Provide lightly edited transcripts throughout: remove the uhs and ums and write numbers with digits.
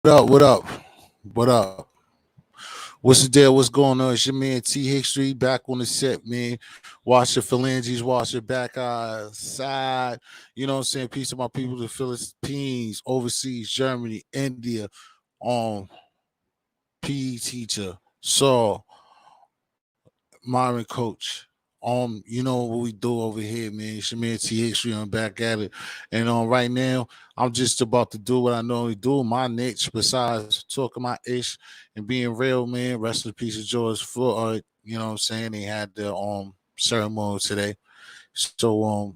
What up? What up? What up? What's the deal? What's going on? It's your man T History back on the set, man. Wash your phalanges, wash your back side. You know what I'm saying? Peace to my people, the Philippines, overseas, Germany, India, um, PE teacher, Saul, Myron coach. You know what we do over here, man. It's your man T History. I'm back at it. And right now, I'm just about to do what I normally do, my niche, besides talking my ish and being real, man. Rest in peace of George Floyd. You know what I'm saying? They had the ceremony today. So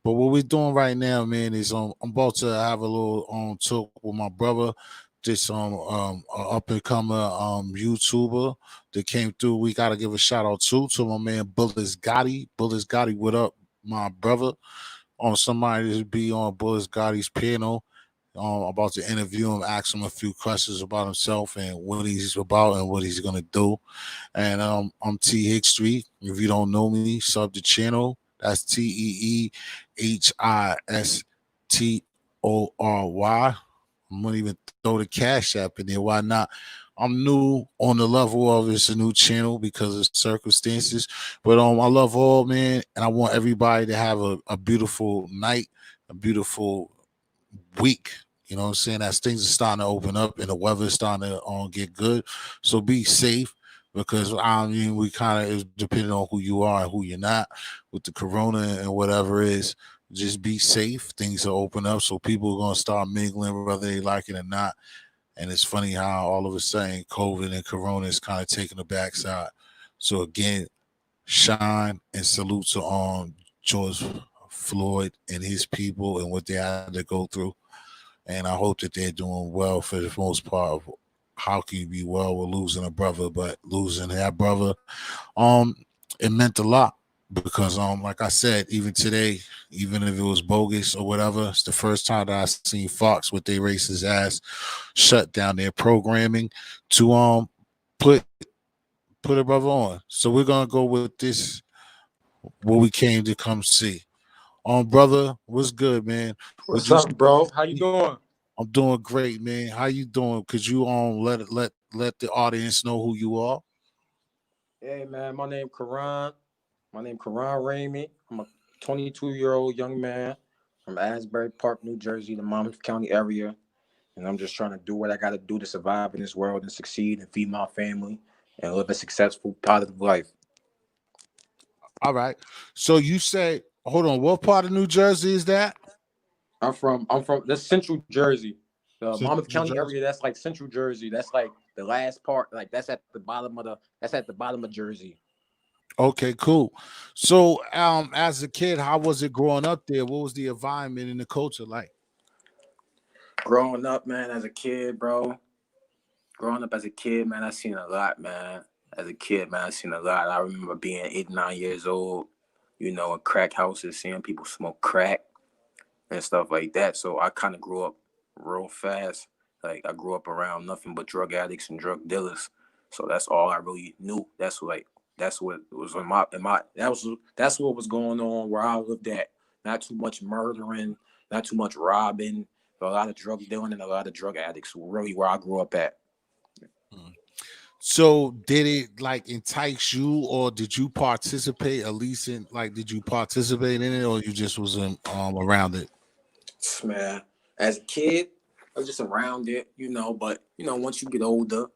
but what we're doing right now, man, is I'm about to have a little talk with my brother, this up and coming YouTuber that came through. We gotta give a shout out to my man Bullis Gotti. Bullis Gotti, what up, my brother? On somebody to be on Bullis Gotti's panel. About to interview him, ask him a few questions about himself and what he's about and what he's gonna do. And I'm T History. If you don't know me, sub the channel. That's TeeHistory. I'm gonna even throw the cash app in there. Why not? I'm new on the level of it's a new channel because of circumstances. But I love all, man, and I want everybody to have a beautiful night, a beautiful week. You know what I'm saying? As things are starting to open up and the weather's starting to get good. So be safe because I mean we kind of is depending on who you are and who you're not with the corona and whatever it is. Just be safe. Things will open up, so people are gonna start mingling whether they like it or not. And it's funny how all of a sudden COVID and corona is kind of taking the backside. So again, shine and salute to George Floyd and his people and what they had to go through. And I hope that they're doing well for the most part. How can you be well with losing a brother, but losing that brother, um, it meant a lot because like I said, even today, even if it was bogus or whatever, it's the first time that I seen Fox with their racist ass shut down their programming to put put a brother on. So we're gonna go with this what we came to come see. Brother, what's good, man? Would What's you? up, bro? How you doing? I'm doing great, man. How you doing? Could you let the audience know who you are? Hey, man, my name Quaran. My name Quaran Ramey. I'm a 22-year-old young man from Asbury Park, New Jersey, the Monmouth County area, and I'm just trying to do what I got to do to survive in this world and succeed and feed my family and live a successful, positive life. All right. So you say, hold on, what part of New Jersey is that? I'm from that's Central Jersey, the Central Monmouth New County Jersey. area. That's like Central Jersey. That's like the last part. Like that's at the bottom of Jersey. Okay, cool. So as a kid, how was it growing up there? What was the environment and the culture like? Growing up, man, as a kid, bro. Growing up as a kid, man, I seen a lot, man. As a kid, man, I seen a lot. I remember being 8, 9 years old, in crack houses, seeing people smoke crack and stuff like that. So I kind of grew up real fast. Like I grew up around nothing but drug addicts and drug dealers. So that's all I really knew. That's what was in my that's what was going on where I lived at. Not too much murdering, not too much robbing, but a lot of drug dealing and a lot of drug addicts. Really, where I grew up at. Mm. So did it like entice you, or did you participate at least in like did you participate in it, or you just was around it? Man, as a kid, I was just around it, but once you get older,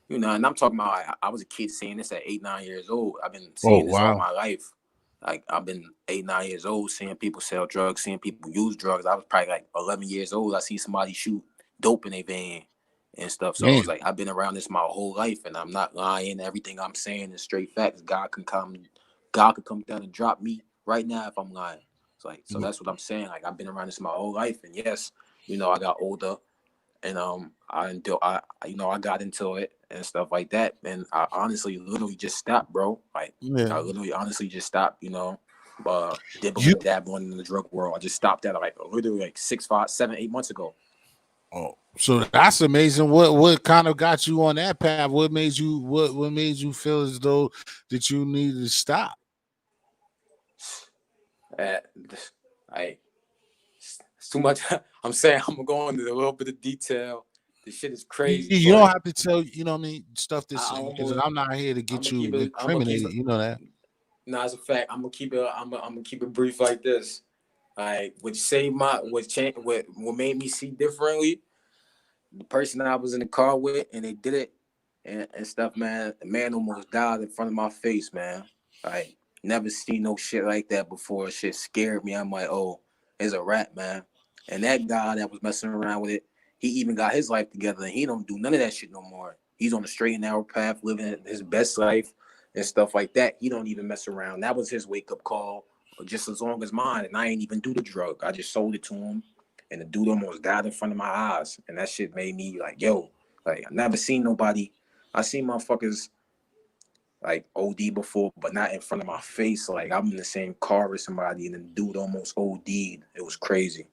and I'm talking about I was a kid saying this at 8, 9 years old. I've been Oh seeing this all wow. my life. Like I've been 8, 9 years old, seeing people sell drugs, seeing people use drugs. I was probably like 11 years old. I see somebody shoot dope in a van and stuff. So it's Damn. like I've been around this my whole life, and I'm not lying. Everything I'm saying is straight facts. God could come down and drop me right now if I'm lying. So that's what I'm saying. Like I've been around this my whole life, and yes, I got older, and I got into it and stuff like that, and I honestly literally just stopped, bro. Like Yeah. I literally honestly just stopped, You dibbling dabbling in the drug world. I just stopped that like literally like 6, 5, 7, 8 months ago. Oh, so that's amazing. What kind of got you on that path? What made you feel as though that you needed to stop? Uh, I it's too much. I'm saying I'm gonna go into a little bit of detail. This shit is You crazy, don't have but to tell, you know what I mean, stuff this I because almost I'm not here to I'm get gonna you keep it. I'm gonna keep incriminated. it. You know that. No, as a fact, I'm gonna keep it. I'm gonna keep it brief like this. Like, what saved my, what changed, what made me see differently. The person I was in the car with, and they did it, and stuff, man. The man almost died in front of my face, man. Like, never seen no shit like that before. Shit scared me. I'm like, oh, it's a rap, man. And that guy that was messing around with it, he even got his life together, and he don't do none of that shit no more. He's on the straight and narrow path, living his best life and stuff like that. He don't even mess around. That was his wake up call, just as long as mine. And I ain't even do the drug. I just sold it to him, and the dude almost died in front of my eyes. And that shit made me like, yo, like I never seen nobody. I seen motherfuckers like OD before, but not in front of my face. Like I'm in the same car with somebody, and the dude almost OD'd. It was crazy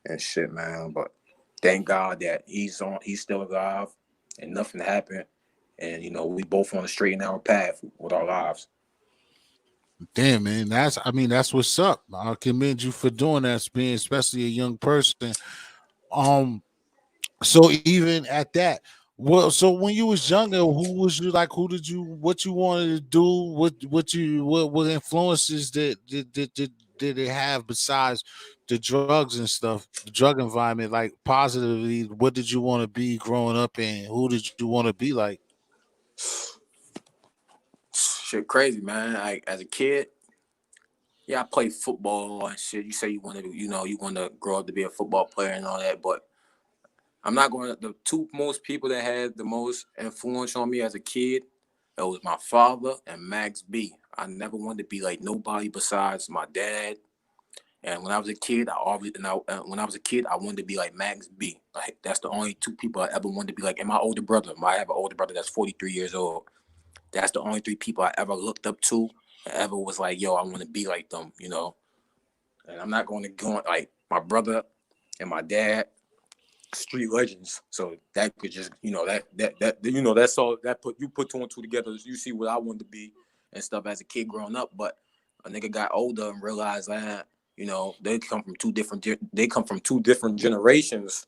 and shit, man. But thank God that he's still alive, and nothing happened. And we both on the straight and narrow path with our lives. Damn, man, I mean, that's what's up. I commend you for doing that, being especially a young person. Um, so even at that, well, so when you was younger, who was you like? Who did you? What you wanted to do? What influences did it have besides the drugs and stuff? The drug environment, like positively. What did you want to be growing up, and who did you want to be like? Shit, crazy, man. Like as a kid, yeah, I played football and shit. You say you want to, you want to grow up to be a football player and all that, but I'm not going to. The two most people that had the most influence on me as a kid, it was my father and Max B. I never wanted to be like nobody besides my dad. And when I was a kid, when I was a kid, I wanted to be like Max B. Like that's the only two people I ever wanted to be like. And my older brother, I have an older brother that's 43 years old. That's the only three people I ever looked up to, and ever was like, yo, I want to be like them. And I'm not going to go like my brother and my dad, street legends. So that could just, that's all that put two and two together. You see what I wanted to be and stuff as a kid growing up. But a nigga got older and realized that, they come from two different generations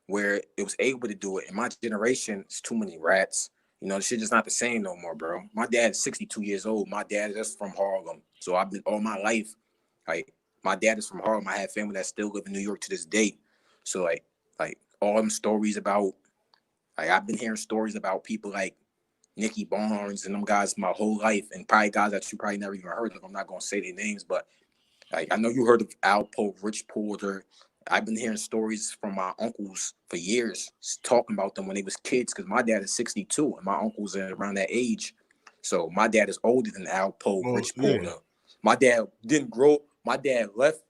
where it was able to do it. In my generation, it's too many rats. The shit just not the same no more, bro. My dad's 62 years old. My dad is from Harlem. So I've been all my life, like, my dad is from Harlem. I have family that still live in New York to this day. So like all them stories about, like I've been hearing stories about people like Nicky Barnes and them guys my whole life, and probably guys that you probably never even heard of. I'm not gonna say their names, but like I know you heard of Alpo, Rich Porter. I've been hearing stories from my uncles for years, talking about them when they was kids. Because my dad is 62, and my uncles are around that age. So my dad is older than Alpo, Well, Rich yeah. Porter. My dad didn't grow. My dad left.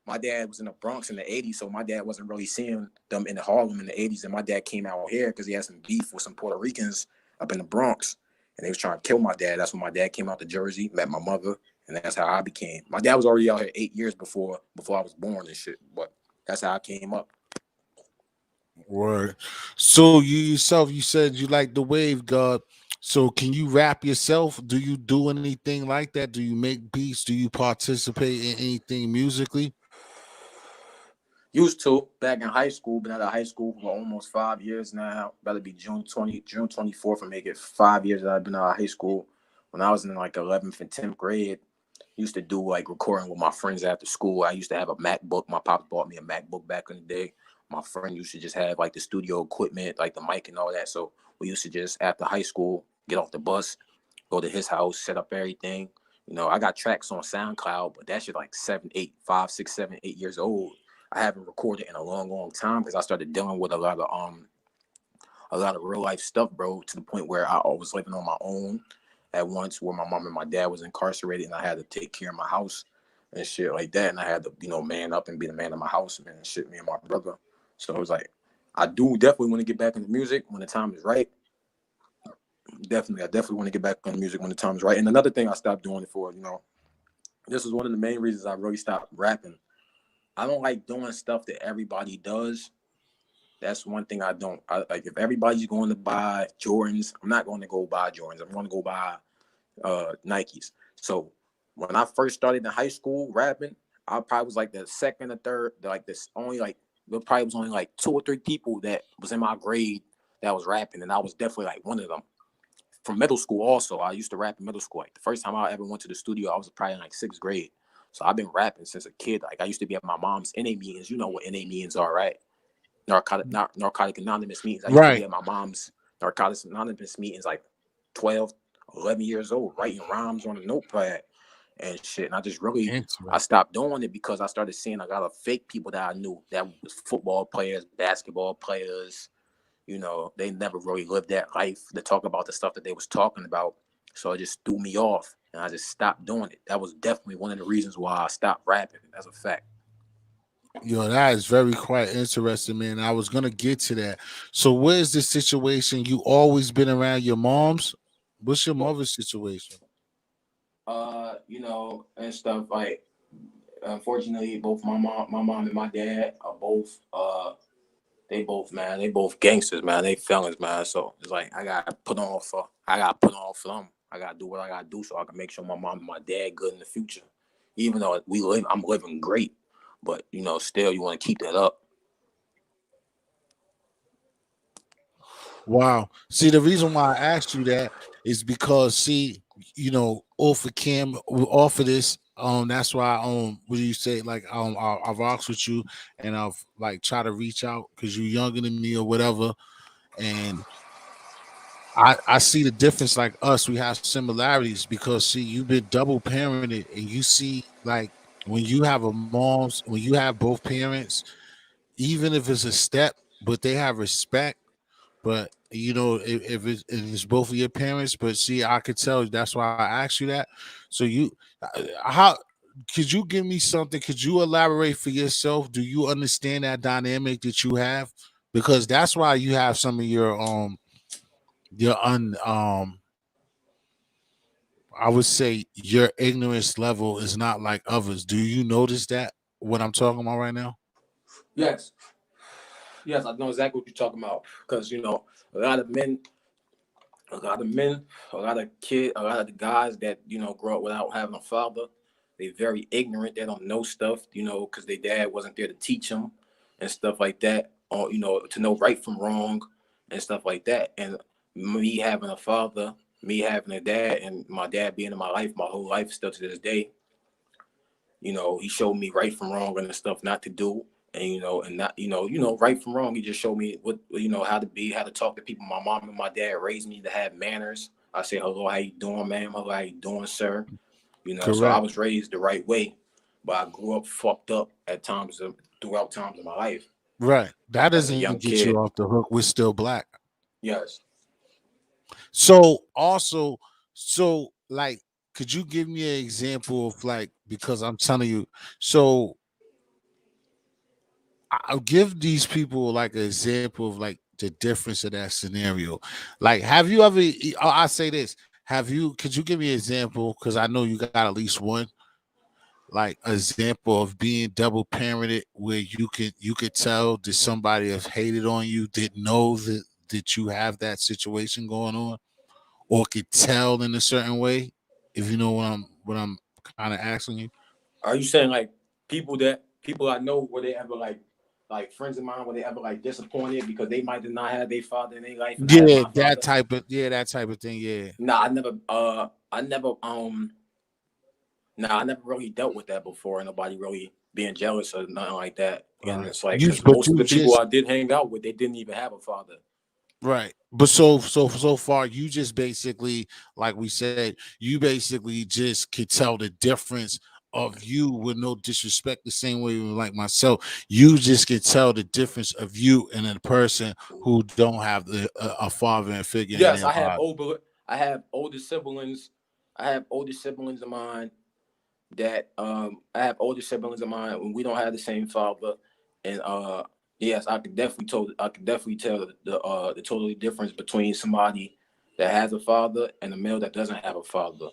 My dad was in the Bronx in the 80s, so my dad wasn't really seeing them in Harlem in the 80s. And my dad came out here because he had some beef with some Puerto Ricans up in the Bronx, and they was trying to kill my dad. That's when my dad came out to Jersey, met my mother, and that's how I became. My dad was already out here 8 years before I was born and shit. But that's how I came up. Word. So you yourself, you said you like the wave god. So can you rap yourself? Do you do anything like that? Do you make beats? Do you participate in anything musically? Used to back in high school, been out of high school for almost 5 years now. Better be June 24th and make it 5 years that I've been out of high school. When I was in like 11th and 10th grade, used to do like recording with my friends after school. I used to have a MacBook. My pops bought me a MacBook back in the day. My friend used to just have like the studio equipment, like the mic and all that. So we used to just after high school get off the bus, go to his house, set up everything. I got tracks on SoundCloud, but that shit like 7, 8, 5, 6, 7, 8 years old. I haven't recorded in a long, long time because I started dealing with a lot of real life stuff, bro, to the point where I was living on my own at once, where my mom and my dad was incarcerated, and I had to take care of my house and shit like that. And I had to, man up and be the man of my house, man, and shit, me and my brother. So it was like, I do definitely want to get back into music when the time is right. I definitely want to get back into music when the time is right. And another thing I stopped doing it for, this is one of the main reasons I really stopped rapping. I don't like doing stuff that everybody does. That's one thing I don't. Like if everybody's going to buy Jordans, I'm not going to go buy Jordans. I'm going to go buy Nikes. So when I first started in high school rapping, I probably was like the second or third, like this only like there probably was only like 2 or 3 people that was in my grade that was rapping, and I was definitely like one of them. From middle school, also, I used to rap in middle school. Like the first time I ever went to the studio, I was probably in like 6th grade. So I've been rapping since a kid. Like I used to be at my mom's NA meetings. You know what NA meetings are, right? Narcotic Anonymous meetings. I used to be Right. at my mom's Narcotics Anonymous meetings like 12, 11 years old, writing rhymes on a notepad and shit. And I Interesting. stopped doing it because I started seeing a lot of fake people that I knew that was football players, basketball players. They never really lived that life to talk about the stuff that they was talking about. So it just threw me off and I just stopped doing it. That was definitely one of the reasons why I stopped rapping. That's a fact. Yo, that is very quite interesting, man. I was gonna get to that. So, where's the situation? You always been around your mom's? What's your mother's situation? And stuff like unfortunately both my mom and my dad are both they both gangsters, man. They felons, man. So it's like I gotta put on for them. I gotta do what I gotta do so I can make sure my mom and my dad good in the future. Even though I'm living great, but still you want to keep that up. Wow. See, the reason why I asked you that is because, see, off of cam, off of this, that's why, what do you say? Like, I've asked with you, and I've like try to reach out because you're younger than me or whatever, and I see the difference. Like us, we have similarities because, see, you've been double parented, and you see, like, when you have both parents, even if it's a step, but they have respect. But if it's both of your parents, but see, I could tell. That's why I asked you that. So how could you give me something? Could you elaborate for yourself? Do you understand that dynamic that you have? Because that's why you have some of your un I would say your ignorance level is not like others. Do you notice that what I'm talking about right now? Yes, yes, I know exactly what you're talking about. Because a lot of men, a lot of men, a lot of the guys that grow up without having a father, they very ignorant. They don't know stuff, because their dad wasn't there to teach them and stuff like that, or to know right from wrong and stuff like that. And me having a father, me having a dad, and my dad being in my life, my whole life still to this day, he showed me right from wrong and the stuff not to do. And and not right from wrong. He just showed me what how to be, how to talk to people. My mom and my dad raised me to have manners. I say hello, how you doing, ma'am? Hello, how you doing, sir? So I Correct. was raised the right way, but I grew up fucked up at times throughout times of my life Right. That as a doesn't even young get you kid. off the hook. We're still black. Yes. So also, so like, could you give me an example of, like, because I'm telling you, so I'll give these people like an example of like the difference of that scenario. Like, have you ever? I say this. Have you? Could you give me an example? Because I know you got at least one, like, example of being double parented, where you could tell that somebody has hated on you, didn't know that you have that situation going on, or could tell in a certain way. If you know what I'm kind of asking you. Are you saying like people I know were they ever like friends of mine were they ever like disappointed because they might have not had their father in their life and I had Yeah, my father? that type of thing. Yeah. Nah, I never really dealt with that before. Nobody really being jealous or nothing like that. And Right. it's like You because but most of you the people just I did hang out with, they didn't even have a father. right. But so far you just basically, like we said, you basically just could tell the difference of you with no disrespect, the same way like myself. You just can tell the difference of you and a person who don't have a father and figure in Yes, their life. I have older siblings. I have older siblings of mine I have older siblings of mine when we don't have the same father. And yes, I could definitely tell the totally difference between somebody that has a father and a male that doesn't have a father.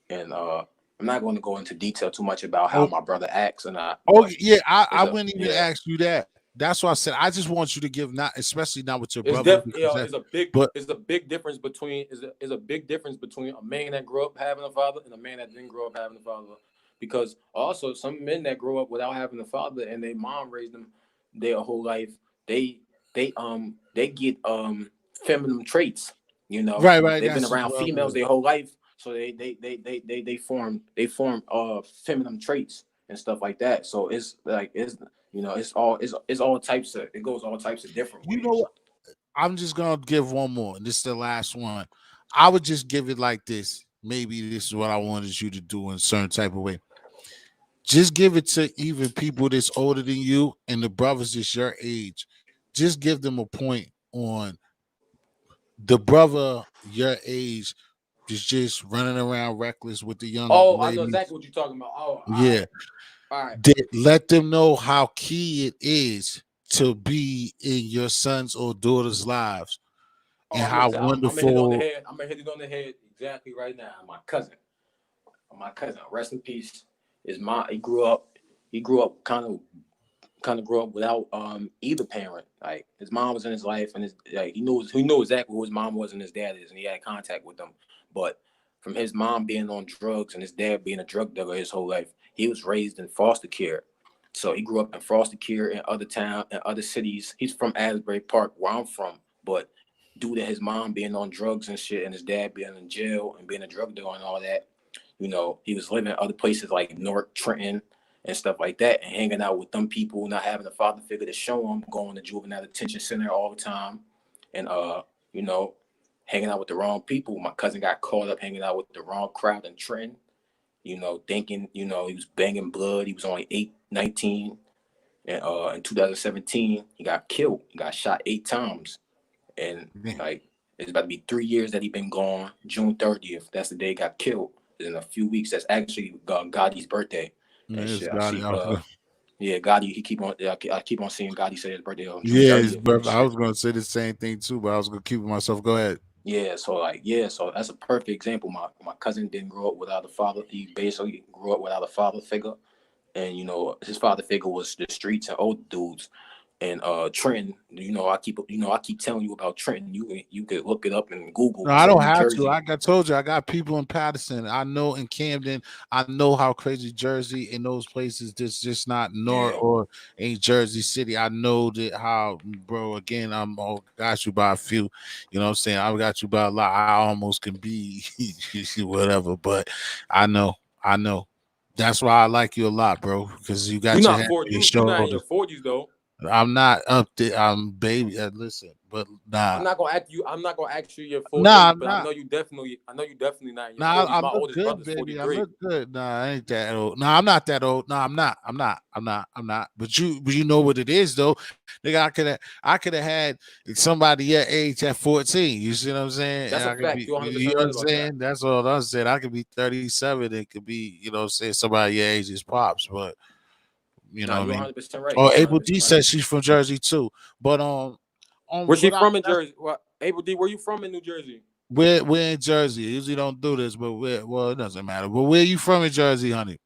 And I'm not going to go into detail too much about how my brother acts and I, Oh but yeah, I it's a wouldn't even yeah. ask you that. That's why I said I just want you to give, not especially not with your It's brother, def because yeah, that's but it's a big difference between is a big difference between a man that grew up having a father and a man that didn't grow up having a father. Because also some men that grow up without having a father and their mom raised them, their whole life, they they get feminine traits. You know, Right, right. they've been That's around well, females their whole life, so they form feminine traits and stuff like that. So it's like it's all types of it goes all types of different you know ways. what? I'm just gonna give one more, and this is the last one. I would just give it like this. Maybe this is what I wanted you to do in a certain type of way. Just give it to even people that's older than you and the brothers that's your age. Just give them a point on the brother your age is just running around reckless with the young Oh, I know ladies. exactly what you're talking about. Oh, all right, Yeah. all right. Let them know how key it is to be in your sons or daughters' lives and Oh, how I'm gonna hit it on the wonderful. head. I'm gonna hit it on the head exactly right now. My cousin, rest in peace. Is my he grew up kind of grew up without either parent. Like his mom was in his life, and his like he knew exactly who his mom was and his dad is, and he had contact with them. But from his mom being on drugs and his dad being a drug dealer his whole life, he was raised in foster care. So he grew up in foster care in other cities. He's from Asbury Park, where I'm from, but due to his mom being on drugs and shit, and his dad being in jail and being a drug dealer and all that, he was living in other places like Newark, Trenton, and stuff like that, and hanging out with them people, not having a father figure to show him, going to juvenile detention center all the time, and you know, hanging out with the wrong people. My cousin got caught up hanging out with the wrong crowd in Trenton, thinking, he was banging blood. He was only 19, and in 2017, he got killed. He got shot 8 times, and like it's about to be 3 years that he been gone. June 30th, that's the day he got killed. In a few weeks, that's actually Gotti's birthday and Yes, shit. I God, see. Yeah, Gotti. He keep on. I keep on seeing Gotti say his birthday on June yeah, his 30th and birth. I shit. was gonna say the same thing too, but I was gonna keep it myself. Go ahead. So that's a perfect example. My cousin didn't grow up without a father. He basically grew up without a father figure, and his father figure was the streets and old dudes. And Trenton, I keep telling you about Trenton. You could look it up in Google. No, I It's in don't New have to. Jersey. Told you, I got people in Patterson. I know in Camden. I know how crazy Jersey and those places. This just not North Yeah. or ain't Jersey City. I know that how, bro. Again, I'm all got you by a few. You know what I'm saying? I got you by a lot. I almost can be whatever, but I know. I know. That's why I like you a lot, bro. Because you You're got your not head on 40. your You're not in shoulders. your 40s though. I'm not up there. I'm baby. Listen, but I'm nah, not gonna ask you. I'm not gonna ask you your full nah, age, I'm but I not. know you definitely. I know you definitely not in your Nah, 40s. I My look oldest good, brother's baby. I 43. look good. Nah, I ain't that old. Nah, I'm not that old. Nah, I'm not. I'm not. I'm not. I'm not. But you know what it is though. Nigga, I could have had somebody your age at 14. You see what I'm saying? That's And a I could fact. be, You're 100 you percent know what right I'm about that. saying? That's all I'm saying. I could be 37. It could be, what I'm saying, somebody your age is pops, but you Nah, know what I you're mean? 100% right. Or You're April 100% D right. says she's from Jersey too. But Where's she what I from in that's Jersey? What? April D, where you from in New Jersey? we're in Jersey. Usually don't do this, but it doesn't matter. But where you from in Jersey, honey?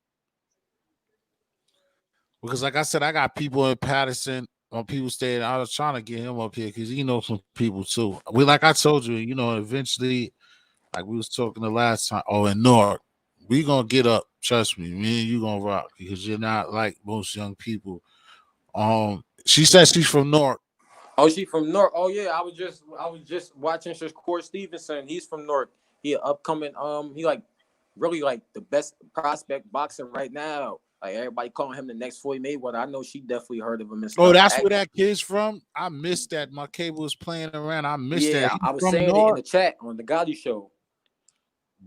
Because like I said, I got people in Patterson on people staying. I was trying to get him up here because he knows some people too. Like I told you, eventually, like we was talking the last time. Oh, in Newark, we gonna get up. Trust me, me and you gonna rock because you're not like most young people. She says she's from Newark. Oh, she from North. Oh yeah, I was just watching Shakur Stevenson. He's from North. He an upcoming he like really like the best prospect boxer right now. Like everybody calling him the next Floyd Mayweather. I know she definitely heard of him and Oh, stuff. that's where that kid's from. I missed that. My cable was playing around. I missed that. Yeah, He's I was from saying it in Newark. the chat on the Gotti show.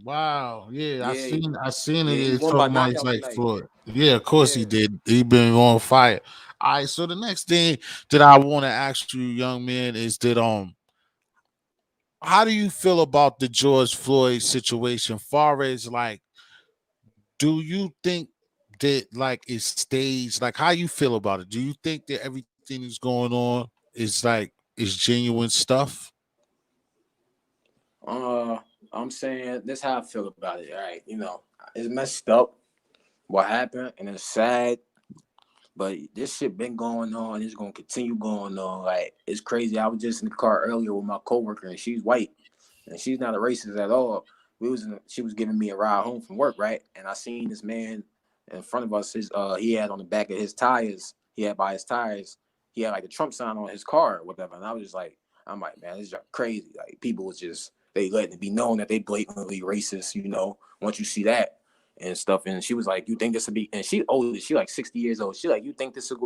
Wow, yeah, I Yeah, seen I seen it. yeah, he It's won by talking about he's knockout like tonight. Floyd. Yeah, of course he Yeah. did. He been on fire. All right, so the next thing that I want to ask you, young man, is that how do you feel about the George Floyd situation? Far as like, do you think that like it's staged? Like, how you feel about it? Do you think that everything is going on is genuine stuff? Uh, I'm saying this how I feel about it. All right, it's messed up what happened, and it's sad. But this shit been going on. It's gonna continue going on. Like it's crazy. I was just in the car earlier with my coworker, and she's white, and she's not a racist at all. She was giving me a ride home from work, right? And I seen this man in front of us. He had on the back of his tires. He had by his tires. he had like the Trump sign on his car or whatever. And I was just like, I'm like, man, this is just crazy. Like people was just they letting it be known that they blatantly racist, you know, once you see that and stuff. And she was like, you think this would be, and she older, she like 60 years old. She like, you think this is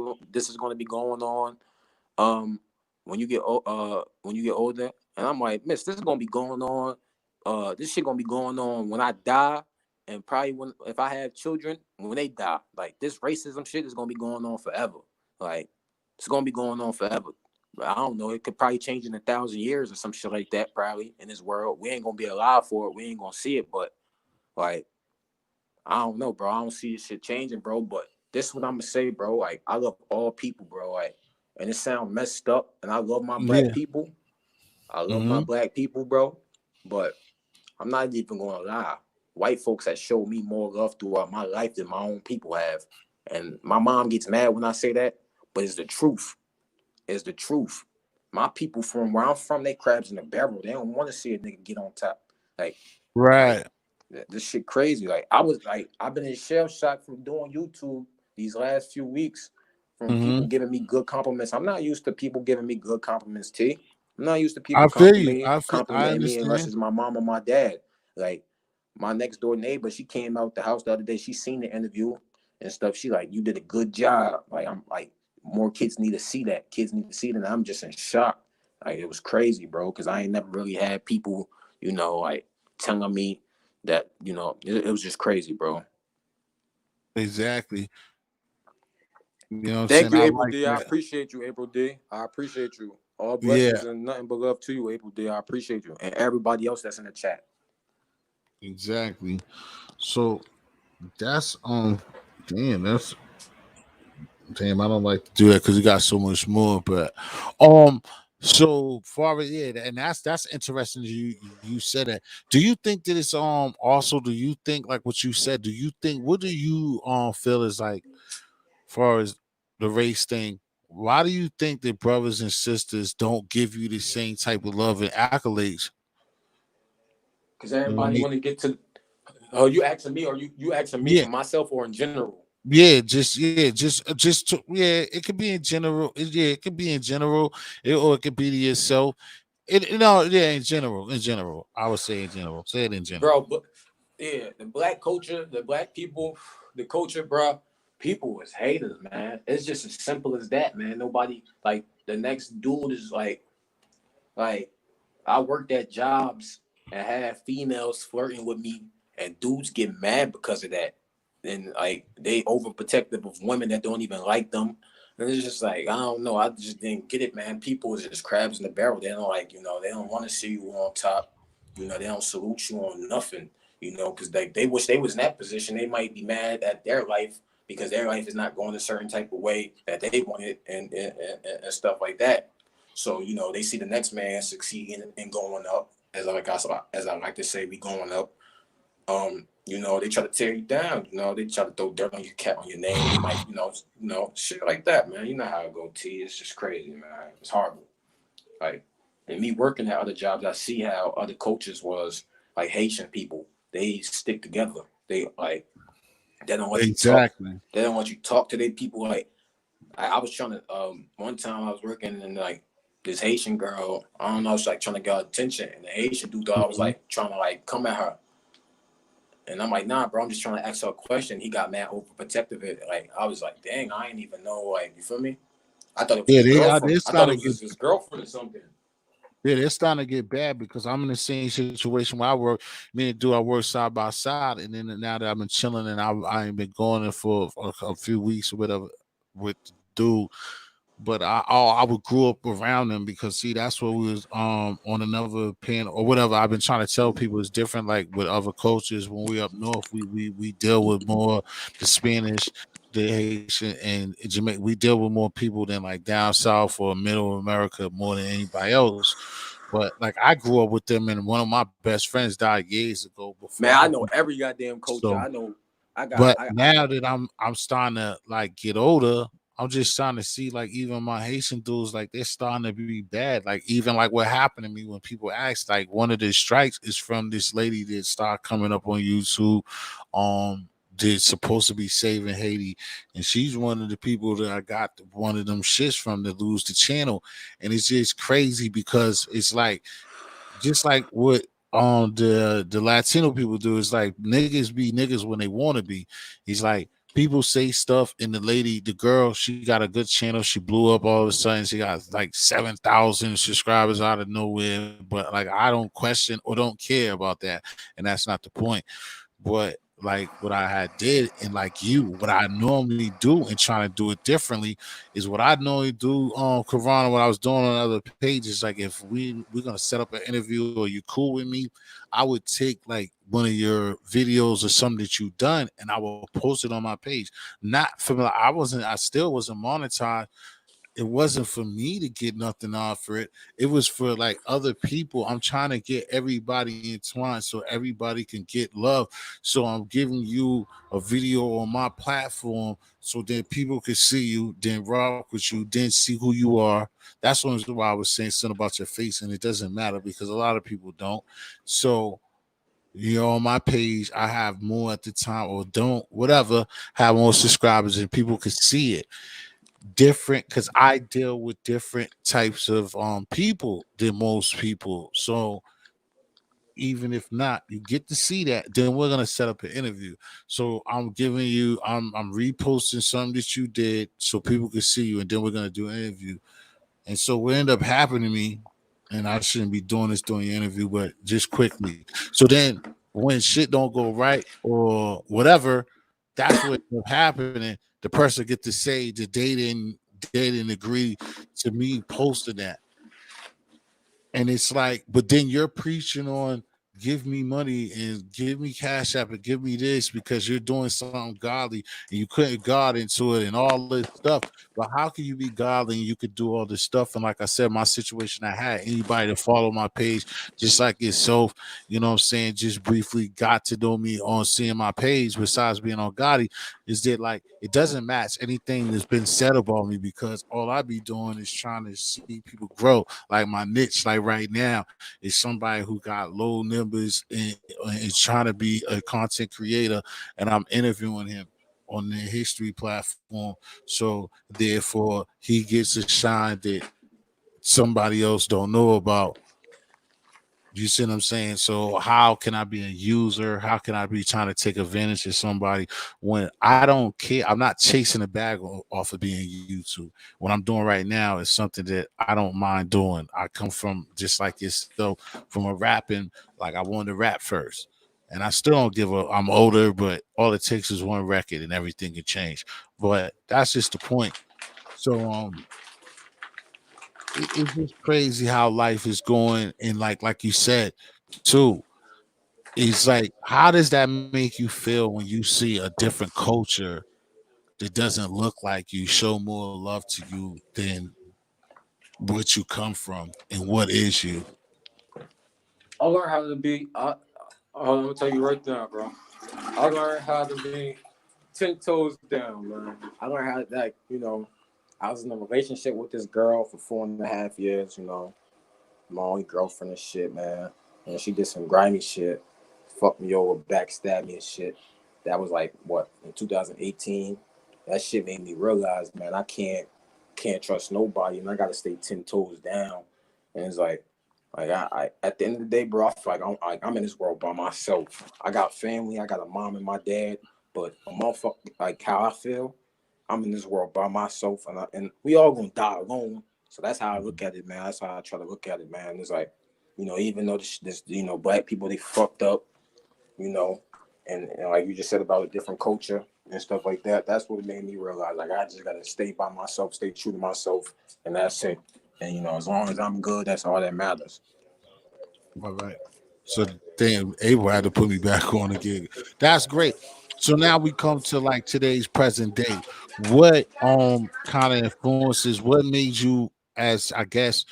going to be going on um when you get older? And I'm like, miss, this is gonna be going on. This shit gonna be going on when I die, and probably when if I have children when they die. Like this racism shit is gonna be going on forever. Like it's gonna be going on forever. But I don't know. It could probably change in 1,000 years or some shit like that. Probably in this world, we ain't gonna be alive for it. We ain't gonna see it. But like I don't know, bro. I don't see this shit changing, bro. But this is what I'm gonna say, bro. Like I love all people, bro. Like, and it sounds messed up, and I love my black Yeah. people. I love my Mm-hmm. black people, bro. But I'm not even gonna lie. White folks have showed me more love throughout my life than my own people have. And my mom gets mad when I say that, but it's the truth. It's the truth. My people from where I'm from, they crabs in the barrel. They don't want to see a nigga get on top. Like, like Right. this shit crazy. Like I was like, I've been in shell shock from doing YouTube these last few weeks from Mm-hmm. people giving me good compliments. I'm not used to people giving me good compliments, T. I'm not used to people I feel you. I complimenting me unless understand. it's my mom or my dad. Like my next door neighbor, she came out the house the other day. She seen the interview and stuff. She like, you did a good job. Like I'm like, more kids need to see that. Kids need to see that. And I'm just in shock. Like it was crazy, bro. Because I ain't never really had people, like telling me that, it was just crazy, bro. Exactly. You know what I'm Thank saying? you, I April like D. I that. appreciate you, April D. I appreciate you. All Yeah, blessings and nothing but love to you, April D. I appreciate you. And everybody else that's in the chat. exactly. So that's damn, that's damn. I don't like to do that because you got so much more. But so far as yeah, and that's interesting. You said that. Do you think that it's also? Do you think like what you said? Do you think what do you feel is like far as the race thing? Why do you think that brothers and sisters don't give you the same type of love and accolades? Because You know what I everybody mean? want to get to. Oh, you asking me, or you asking me Yeah, for myself, or in general? yeah. It could be in general. Yeah, it could be in general, or it could be to yourself. Yeah, in general, I would say in general. Say it in general. Bro, but yeah, the black culture, the black people, the culture, bro, people is haters, man. It's just as simple as that, man. Nobody like the next dude is like I worked at jobs and had females flirting with me, and dudes get mad because of that. And like they overprotective of women that don't even like them. And it's just like I don't know. I just didn't get it, man. People is just crabs in the barrel. They don't like, they don't want to see you on top. They don't salute you on nothing. Because they wish they was in that position. They might be mad at their life because their life is not going a certain type of way that they wanted and stuff like that. So they see the next man succeeding and going up, as I like to say, we going up. They try to tear you down. They try to throw dirt on your cat on your name. They might, shit like that, man. You know how it go, T. It's just crazy, man. It's horrible. Like, and me working at other jobs, I see how other coaches was like Haitian people. They stick together. They like they don't let you talk. Exactly. They don't want you talk to their people. Like I was trying to one time I was working and like this Haitian girl, I don't know, I was like trying to get her attention, and the Haitian dude thought I was Mhm. like trying to like come at her. And I'm like, nah, bro, I'm just trying to ask her a question. He got mad overprotective. Like, I was like, dang, I ain't even know, like, you feel me? I thought it was Yeah, his girlfriend. they're I thought starting it to was get his girlfriend or something. yeah, they're starting to get bad because I'm in the same situation where I work. Me and dude, I work side by side, and then now that I've been chilling and I ain't been going in for a few weeks or whatever with the dude. But I would grew up around them because see that's what we was on another panel or whatever. I've been trying to tell people it's different like with other cultures when we up north we deal with more the Spanish, the Haitian and Jamaica. We deal with more people than like down south or middle America more than anybody else. But like I grew up with them and one of my best friends died years ago before Man, I I went. know every goddamn culture. So I know. I got. but I now that I'm starting to like get older, I'm just starting to see like even my Haitian dudes like they're starting to be bad. Like even like what happened to me when people ask like one of the strikes is from this lady that started coming up on YouTube, did supposed to be saving Haiti, and she's one of the people that I got one of them shits from to lose the channel, and it's just crazy because it's like just like what the Latino people do is like niggas be niggas when they want to be. He's like people say stuff, and the lady, the girl, she got a good channel. She blew up all of a sudden. She got like 7,000 subscribers out of nowhere. But like I don't question or don't care about that, and that's not the point. But like what I had did, and like you, what I normally do and trying to do it differently is what I normally do on Corona, what I was doing on other pages. Like if we're gonna set up an interview or you cool with me, I would take like one of your videos or something that you done and I will post it on my page. Not for like I still wasn't monetized. It wasn't for me to get nothing off for it. It was for like other people. I'm trying to get everybody entwined so everybody can get love. So I'm giving you a video on my platform so that people can see you, then rock with you, then see who you are. That's why I was saying something about your face, and it doesn't matter because a lot of people don't. So on my page, I have more at the time or don't, whatever, have more subscribers and people can see it different because I deal with different types of people than most people. So even if not, you get to see that, then we're gonna set up an interview. So I'm giving you, I'm reposting something that you did so people can see you, and then we're gonna do an interview. And so what ended up happening to me, and I shouldn't be doing this during the interview, but just quickly. So then when shit don't go right or whatever, that's what ended up happening. The person get to say that they didn't agree to me posting that. And it's like, but then you're preaching on give me money and give me cash app and give me this because you're doing something godly and you couldn't God into it and all this stuff. But how can you be godly and you could do all this stuff? And like I said, my situation I had anybody to follow my page, just like yourself, you know what I'm saying, just briefly got to know me on seeing my page besides being on Gotti, is that like it doesn't match anything that's been said about me because all I be doing is trying to see people grow. Like my niche, like right now, is somebody who got low numbers and is trying to be a content creator, and I'm interviewing him on the history platform. So therefore, he gets a shine that somebody else don't know about. You see what I'm saying? So how can I be a user? How can I be trying to take advantage of somebody when I don't care? I'm not chasing a bag off of being YouTube. What I'm doing right now is something that I don't mind doing. I come from just like yourself, from a rapping, like I wanted to rap first. And I still don't give a I'm older, but all it takes is one record and everything can change. But that's just the point. So it's just crazy how life is going and like you said too, it's like, how does that make you feel when you see a different culture that doesn't look like you, show more love to you than what you come from and what is you? I learned how to be. I'm gonna tell you right now, bro. I learned how to be 10 toes down, man. I learned how to, like, I was in a relationship with this girl for 4.5 years. My only girlfriend and shit, man. And she did some grimy shit, fucked me over, backstabbed me and shit. That was like what in 2018. That shit made me realize, man, I can't trust nobody, and I gotta stay 10 toes down. And it's like I at the end of the day, bro, I feel like I'm in this world by myself. I got family, I got a mom and my dad, but a motherfucker like how I feel, I'm in this world by myself, and we all gonna die alone. So that's how I look at it, man. That's how I try to look at it, man. It's like, even though this black people, they fucked up, you know, and like you just said about a different culture and stuff like that. That's what made me realize, like, I just gotta stay by myself, stay true to myself, and that's it. And as long as I'm good, that's all that matters. All right. So damn, Abel had to put me back on again. That's great. So now we come to like today's present day. What kind of influences? What made you, as I guess,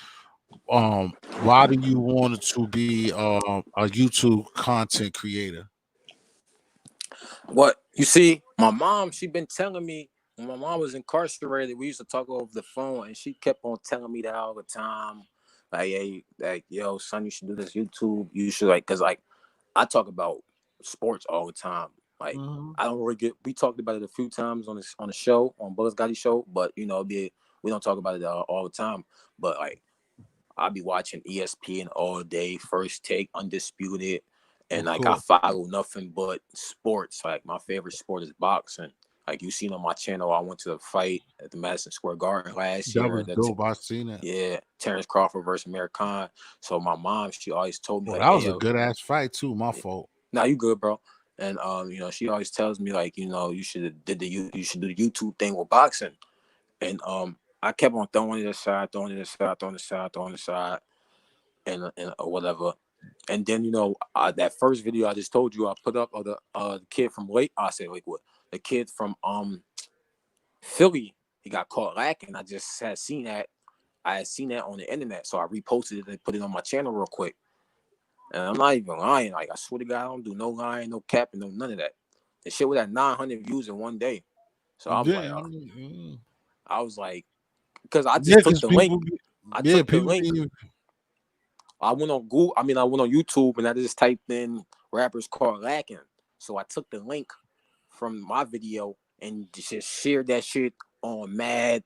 why do you want to be a YouTube content creator? What you see, my mom, she been telling me when my mom was incarcerated, we used to talk over the phone, and she kept on telling me that all the time. Like, hey, like, yo, son, you should do this YouTube. You should, like, cause like I talk about sports all the time. Like Mhm. I don't really get. We talked about it a few times on the show on Buzz Gotti show, but we don't talk about it all the time. But like I be watching ESPN all day, First Take, Undisputed, and Of like I course. follow nothing but sports. Like my favorite sport is boxing. Like you seen on my channel, I went to the fight at the Madison Square Garden last That year. was dope. I seen that. Yeah, Terrence Crawford versus Amir Khan. So my mom, she always told me Oh, like, that "Hey, was a good ass fight too. My fault. now you good, bro." And she always tells me like, you should do the YouTube thing with boxing. And I kept on throwing it aside, throwing it aside, throwing it aside, throwing it aside, and whatever. And then that first video I just told you I put up of the kid from Lake. I said like what the kid from Philly. He got caught lacking. I just had seen that. I had seen that on the internet, so I reposted it and put it on my channel real quick. And I'm not even lying. Like I swear to God, I don't do no lying, no capping, no none of that. The shit was at 900 views in one day. So I was like, Yeah, I mean, I was like, because I yeah, just took because the link. people, I yeah, took the people link. be, I went on Google. I mean, I went on YouTube and I just typed in rappers caught lacking. So I took the link from my video and just shared that shit on Mad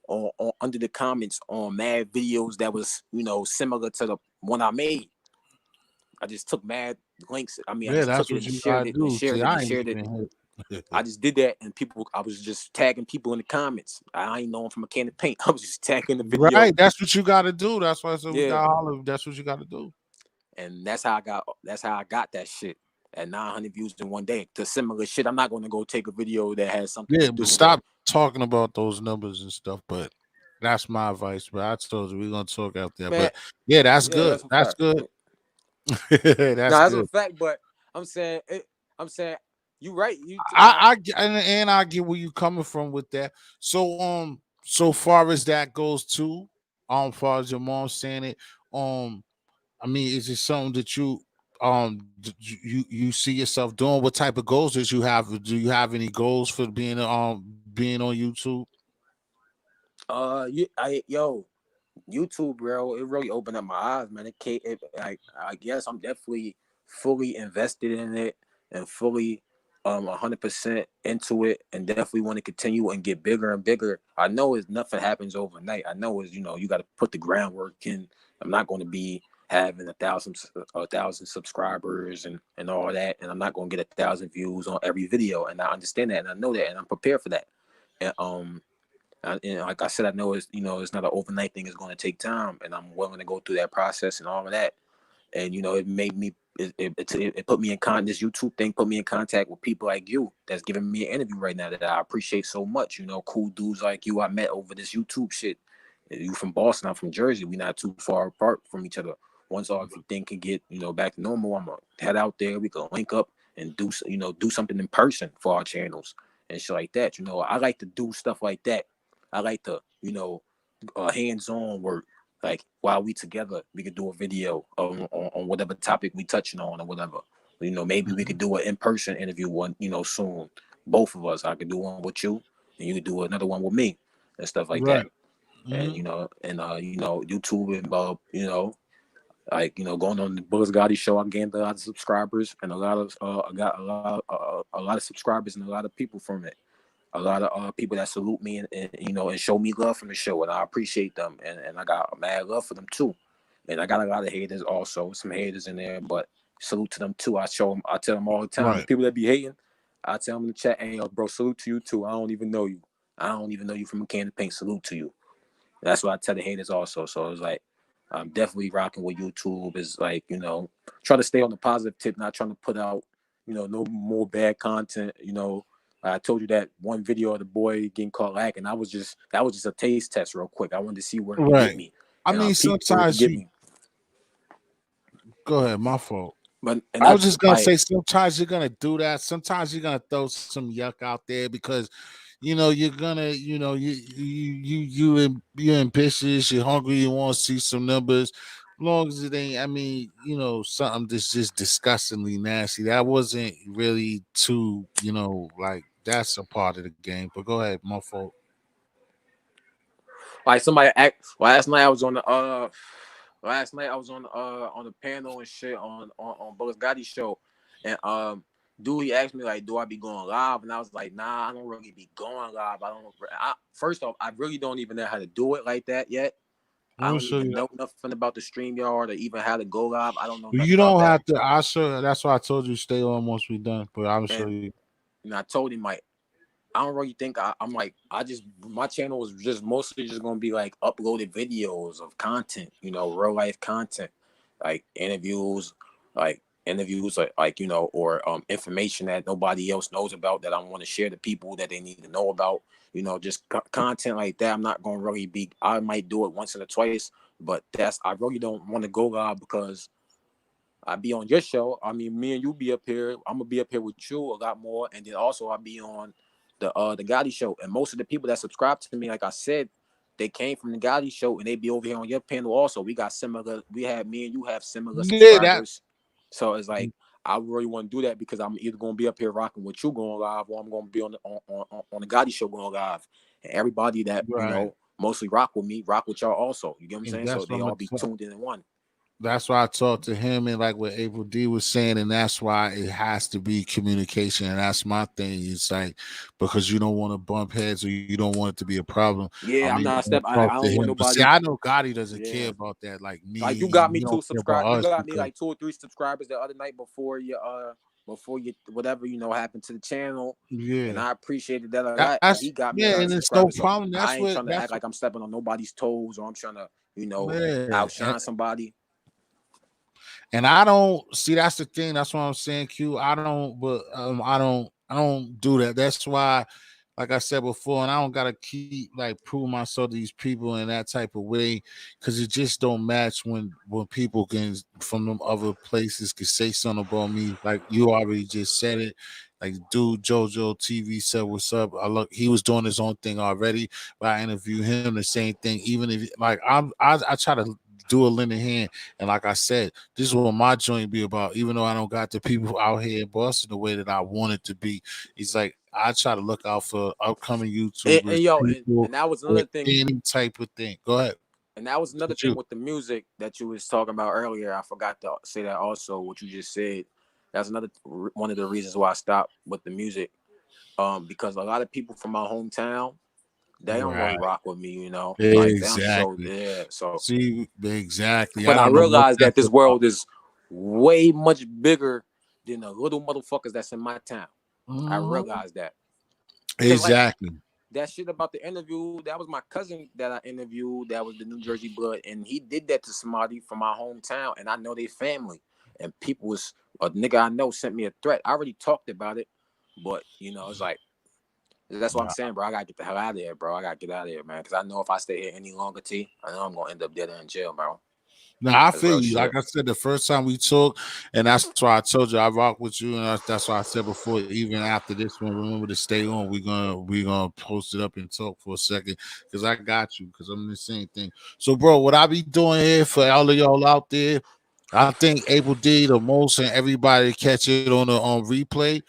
on under the comments on Mad videos that was similar to the one I made. I just took Mad links. I mean, I yeah, just took that's it what and you shared gotta it and do. See, shared it and I ain't shared it. even hit. I just did that and people. I was just tagging people in the comments. I ain't know them from a can of paint. I was just tagging the video. Right, that's what you gotta do. That's why I said we Yeah, got holler. That's what you gotta do. and that's how I got. That's how I got that shit at 900 views in one day. The similar shit. I'm not going to go take a video that has something to Yeah, do but with. stop talking about those numbers and stuff. But that's my advice. But I told you we're gonna talk out there. Man, But yeah, that's yeah, good. that's a That's fact. good. No, That's that's a good. fact. But I'm saying, I'm saying, you right. And I get where you coming from with that. So far as that goes too, far as your mom saying it, I mean, is it something that you see yourself doing? What type of goals did you have? Do you have any goals for being on YouTube? Yo, YouTube, bro, it really opened up my eyes, man. Like, I guess I'm definitely fully invested in it and fully 100% into it, and definitely want to continue and get bigger and bigger. I know it's nothing happens overnight. I know is you got to put the groundwork in. I'm not going to be having a thousand subscribers and all that, and I'm not going to get 1,000 views on every video. And I understand that, and I know that, and I'm prepared for that. And and like I said, I know it's not an overnight thing. It's going to take time, and I'm willing to go through that process and all of that. And it made me, it put me in contact. This YouTube thing put me in contact with people like you that's giving me an interview right now that I appreciate so much. Cool dudes like you I met over this YouTube shit. You from Boston, I'm from Jersey. We not too far apart from each other. Once all everything can get back to normal, I'm gonna head out there. We can link up and do something in person for our channels and shit like that. I like to do stuff like that. I like to hands-on work. Like while we together, we could do a video on whatever topic we touching on or whatever. Maybe we Mhm. could do an in-person interview one soon. Both of us. I could do one with you, and you could do another one with me, and stuff like that. Right. And Hmm. YouTube and going on the Buzz Gotti show, I gained a lot of subscribers and I got a lot of subscribers and a lot of people from it. A lot of people that salute me and show me love from the show, and I appreciate them, and I got mad love for them too. And I got a lot of haters also, some haters in there, but salute to them too. I tell them all the time, the Right. people that be hating, I tell them in the chat, hey, yo, bro, salute to you too. I don't even know you from a can of paint. Salute to you. That's what I tell the haters also. So it's like I'm definitely rocking with YouTube. Is like trying to stay on the positive tip, not trying to put out no more bad content. I told you that one video of the boy getting caught lacking. That was just a taste test, real quick. I wanted to see where it could get Right. me, I and mean, peep where it could sometimes get you me. go ahead. My fault. But and I was that's just gonna like say sometimes you're gonna do that. Sometimes you're gonna throw some yuck out there because you're gonna you're ambitious, you're hungry, you want to see some numbers. As long as it ain't, I mean, something that's just disgustingly nasty. That wasn't really too, like that's a part of the game. But go ahead, my fault. somebody act last night I was on the panel and shit on Buzz Gotti show, and dude, he asked me like, "Do I be going live?" And I was like, "Nah, I don't really be going live. I don't. First off, I really don't even know how to do it like that yet. I'm I gonna don't show even you. know nothing about the StreamYard or even how to go live. I don't know nothing You about don't that." have to. I'll show you. That's why I told you stay on once we done. But I'll show And you. and I told him like, I don't really think I'm like, I just, my channel was just mostly just gonna be like uploaded videos of content, real life content, like interviews, like or information that nobody else knows about that I want to share to people that they need to know about, just content like that. I'm not gonna really be. I might do it once or twice, but I really don't want to go live because I be on your show. I mean, me and you be up here. I'm gonna be up here with you a lot more, and then also I'll be on the Gotti show. And most of the people that subscribe to me, like I said, they came from the Gotti show, and they be over here on your panel also. We got similar. We have me and you have similar Yeah, that. subscribers, so it's like I really want to do that because I'm either gonna be up here rocking with you going live, or I'm gonna be on the Gotti show going live, and everybody that Right. mostly rock with me, rock with y'all also. You get what I'm And saying? So that's what they I'm all gonna be tell. tuned in one. That's why I talked to him and like what April D was saying, and that's why it has to be communication. And that's my thing. It's like because you don't want to bump heads or you don't want it to be a problem. I Yeah, I'm mean, not you step. I talk to don't want him. But see, nobody. I know Gotti doesn't care Yeah, about that like me. like you got me He don't two care subscribe. about You us got me because like 2 or 3 subscribers the other night before you whatever happened to the channel, and yeah, I appreciated that a lot. And he that's got me a yeah, lot of and it's no subscribers, so problem. I That's ain't what trying to that's act like I'm stepping on nobody's toes or I'm trying to yeah. outshine somebody. And I don't see that's the thing. That's what I'm saying, Q. I don't, but I don't do that. That's why, like I said before, and I don't gotta keep like prove myself to these people in that type of way because it just don't match when people can from them other places can say something about me. Like you already just said it. Like dude Jojo TV said what's up. I look he was doing his own thing already, but I interview him the same thing. Even if like I try to do a lending hand. And like I said, this is what my joint be about. Even though I don't got the people out here in Boston the way that I want it to be, it's like I try to look out for upcoming YouTubers, And yo, people and that was with another thing. any type of thing. Go ahead. And that was another What thing you with the music that you was talking about earlier. I forgot to say that also. What you just said. That's another one of the reasons why I stopped with the music. Because a lot of people from my hometown, they don't really right? rock with me, like they don't show Exactly. there. So, See, exactly. I but I don't know what realized that that's this about. world is way much bigger than the little motherfuckers that's in my town. I Mhm. realized that because like Exactly. that shit about the interview, that was my cousin that I interviewed. That was the New Jersey blood, and he did that to somebody from my hometown, and I know they family. And people was a nigga I know sent me a threat. I already talked about it, but it's like that's what I'm saying, bro. I gotta get the hell out of here, bro. I gotta get out of here, man. Because I know if I stay here any longer, I know I'm gonna end up dead in jail, bro. No, I That's feel real you. Like shit. I said, the first time we talked, and that's why I told you I rock with you, and that's why I said before. Even after this one, remember to stay on. We're gonna post it up and talk for a second because I got you because I'm the same thing. So, bro, what I be doing here for all of y'all out there, I think April D the most, and everybody catch it on replay.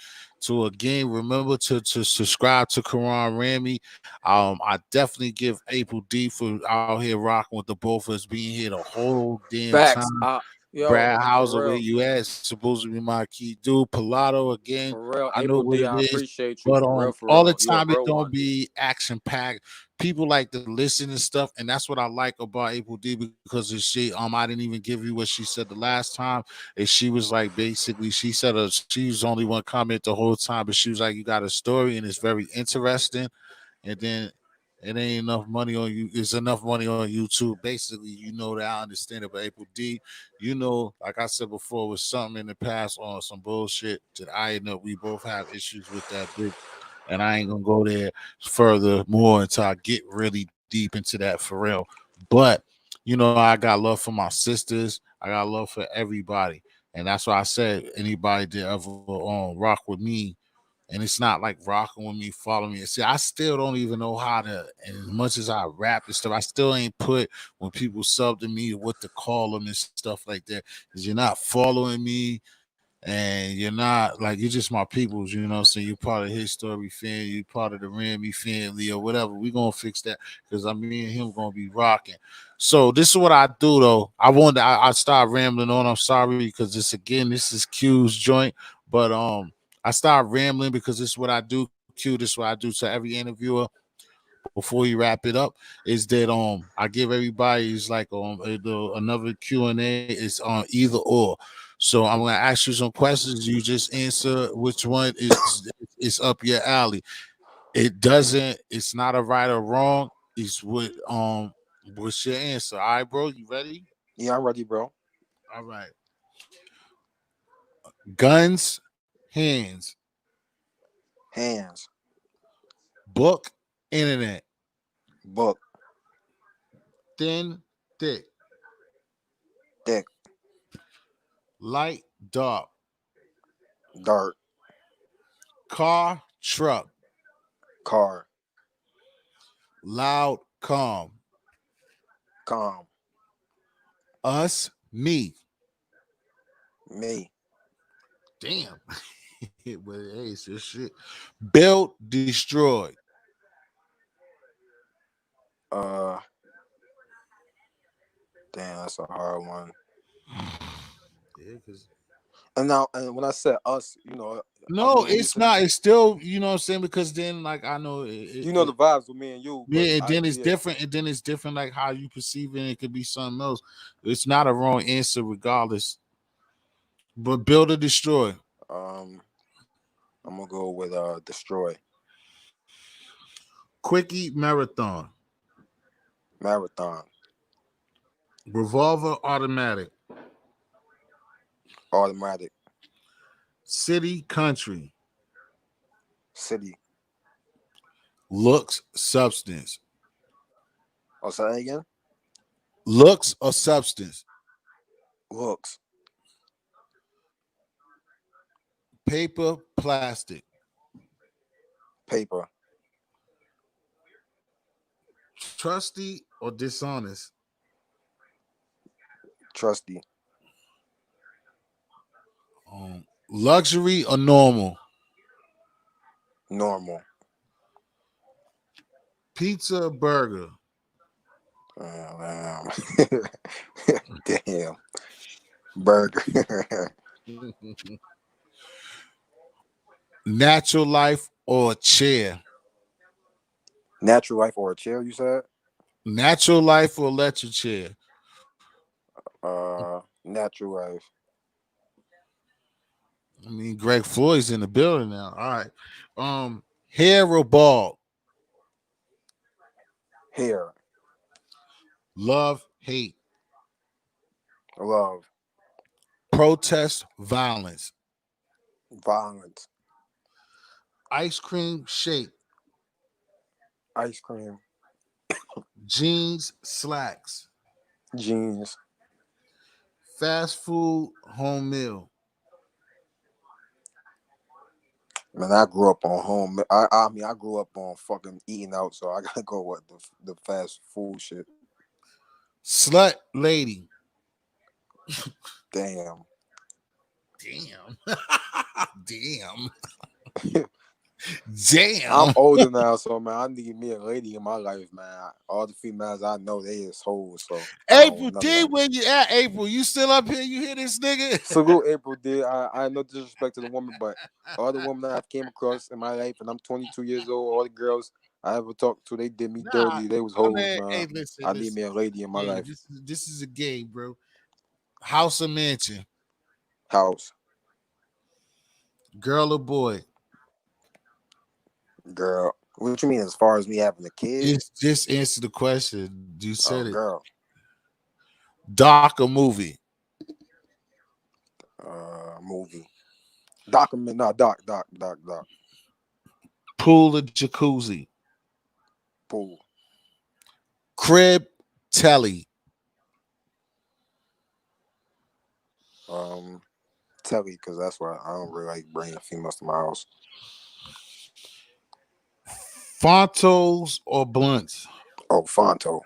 To again remember to subscribe to Quaran Ramey. I definitely give April D for out here rocking with the both of us being here the whole damn Facts. time. Yo, Brad for Hauser, where real, you at? Supposed to be my key dude. Pilato again. for real. I know April what D, it I is. appreciate you, But for all the real. You a time it real don't one. be action packed. People like to listen and stuff, and that's what I like about April D because of she I didn't even give you what she said the last time. And she was like basically she said she was only one comment the whole time, but she was like, you got a story and it's very interesting and then it ain't enough money on you. It's enough money on YouTube. Basically, you know that I understand it. But April D, like I said before, was something in the past on some bullshit that I know we both have issues with that bitch. And I ain't gonna go there further more until I get really deep into that for real. But I got love for my sisters. I got love for everybody. And that's why I said anybody that ever rock with me and it's not like rocking with me, following me. See, I still don't even know how to. And as much as I rap and stuff, I still ain't put when people sub to me what to call them and stuff like that. Because you're not following me, and you're not like you're just my peoples. You know, what I'm saying you're part of his story fan, you part of the Ramey family or whatever. We gonna fix that because me and him gonna be rocking. So this is what I do though. I start rambling on. I'm sorry because this is Q's joint, but I start rambling because this is what I do. Q, this is what I do to every interviewer before you wrap it up. Is that I give everybody is like another Q&A is on either or. So I'm gonna ask you some questions. You just answer which one is up your alley. It doesn't. It's not a right or wrong. It's what's your answer? All right, bro. You ready? Yeah, I'm ready, bro. All right. Guns, hands, Hands, book, internet, book, thin, thick, thick, light, dark, dark, car, truck, car, loud, calm, calm, us, me. me, Damn. But hey, it's just shit. Build, destroy. uh, damn, that's a hard one. Yeah, because And now, and when I said us, no, me and you it's said, not. It's still, you know what I'm saying? Because then, like, I know the vibes with me and you, but yeah, and I, then it's yeah, different, like how you perceive it. And it could be something else. It's not a wrong answer, regardless. But build or destroy. um, I'm gonna go with destroy, Quickie marathon. marathon, Revolver automatic. automatic, City country. city. Looks substance. Oh, say that again. Looks or substance. Looks, Paper, plastic. paper, Trusty or dishonest. trusty, Luxury or normal. normal. Pizza or burger. Damn, damn, burger. Natural life or chair. Natural life or a chair? You said. Natural life or electric chair. Natural life. I mean, Greg Floyd's in the building now. All right. Hair or bald. Hair, Love, hate. love, Protest, violence. violence, Ice cream, shape. ice cream, Jeans, slacks. jeans. Fast food, home meal. Man, I grew up on home. I mean, I grew up on fucking eating out, so I gotta go with the fast food shit. Slut, lady. Damn. Damn. Damn. I'm Damn. older now, so man, I need me a lady in my life, man. All the females I know, they is hoes, so I don't April want none of D, them. where you at, April? You still up here? You hear this nigga? Salute April did. I no disrespect to the woman, but all the women that I've came across in my life, and I'm 22 years old, all the girls I ever talked to, they did me Nah, dirty. They was I hoes, mean, man. hey, listen, I need listen. me a lady in my Yeah, life. this is a game, bro. House or mansion, House, girl or boy. girl. What you mean as far as me having a kid? It's just answer the question. You said it. Girl. Doc or movie. Movie. Document. No, doc. Pool or jacuzzi. Pool. Crib, telly. Telly, because that's why I don't really like bringing females to my house. Fontos or blunts. Oh, Fonto.